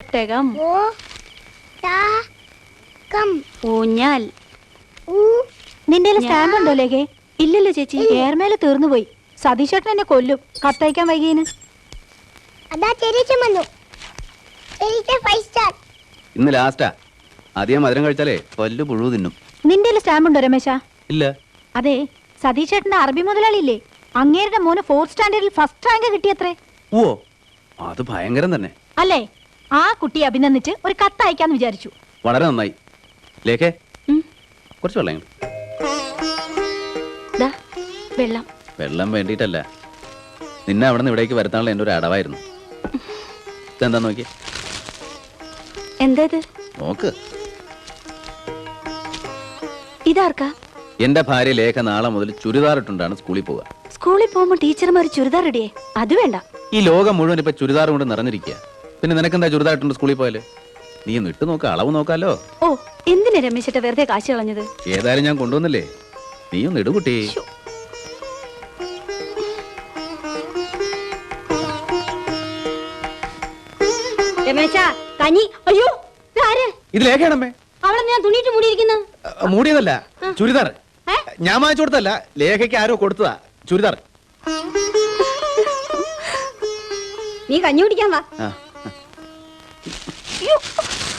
ഒട്ടകം, ഊഞ്ഞാൽ. നിന്റെ സ്റ്റാമ്പ് ഉണ്ടോ ലേഖേ? ഇല്ലല്ലോ ചേച്ചി, ഏർമേല തീർന്നുപോയി. സതീശേട്ടൻ എന്നെ കൊല്ലും കത്തയക്കാൻ വൈകിയതിന്. ഇന്ന് ലാസ്റ്റാ. അധികം മധുരം കഴിച്ചാലേ പല്ലു പുഴു തിന്നും. നിന്റെ സ്റ്റാമ്പ് ഉണ്ടോ രമേശ? ഇല്ല. അതെ, സതീശേട്ടന്റെ അറബി മുതലാളിയില്ലേ, അങ്ങേരുടെ മോന് 4th സ്റ്റാൻഡേർഡിൽ ഫസ്റ്റ് റാങ്ക് കിട്ടിയത്രേ. ഓ, അത് ഭയങ്കരം തന്നെ അല്ലേ? ആ കുട്ടിയെ അഭിനന്ദിച്ച് ഒരു കത്ത് അയക്കാന്ന് വിചാരിച്ചു. വളരെ നന്നായി. ലേഖേ, കുറച്ച് വെള്ളം. വെള്ളം വെള്ളം വേണ്ടിയിട്ടല്ല, നിന്നെ അവിടെ നിന്ന് ഇവിടേക്ക് വരുത്താനുള്ള എൻ്റെ ഒരു അടവായിരുന്നു. ഇതെന്താ നോക്കി? എന്താ ഇത്? നോക്ക്. ഇതാർക്കാ? എന്റെ ഭാര്യ ലേഖ നാളെ മുതൽ ചുരിദാർ ഇട്ടുണ്ടാണ് സ്കൂളിൽ പോവുക. സ്കൂളിൽ പോകുമ്പോ ടീച്ചർമാർ ചുരിദാർ ഇടിയേ? അത് വേണ്ട. ഈ ലോകം മുഴുവൻ ഇപ്പൊ ചുരിദാർ കൊണ്ട് നിറഞ്ഞിരിക്കുക. പിന്നെ നിനക്കെന്താ ചുരിദാർ ഇട്ടുണ്ട് സ്കൂളിൽ പോയാല്? നീ ഒന്ന് ഇട്ട് നോക്ക, അളവ് നോക്കാലോ. ഓ, എന്തിനാ രമേശിട്ട് വെറുതെ കാശ് കളഞ്ഞത്? ഏതായാലും ഞാൻ കൊണ്ടുവന്നില്ലേ, നീ ഒന്ന് ഇടുകുട്ടി. കഞ്ഞി. അയ്യോ, ഇത് ലേഖയാണമ്മേ. അവളെ ഞാൻ തുണിയിട്ട് മൂടിയിരിക്കുന്ന. മൂടിയതല്ല, ചുരിദാർ. ഞാൻ വാങ്ങിച്ചു കൊടുത്തല്ല, ലേഖയ്ക്ക് ആരോ കൊടുത്തതാ ചുരിദാർ. നീ കഞ്ഞി കുടിക്കാൻ വാ. ആ. അയ്യോ.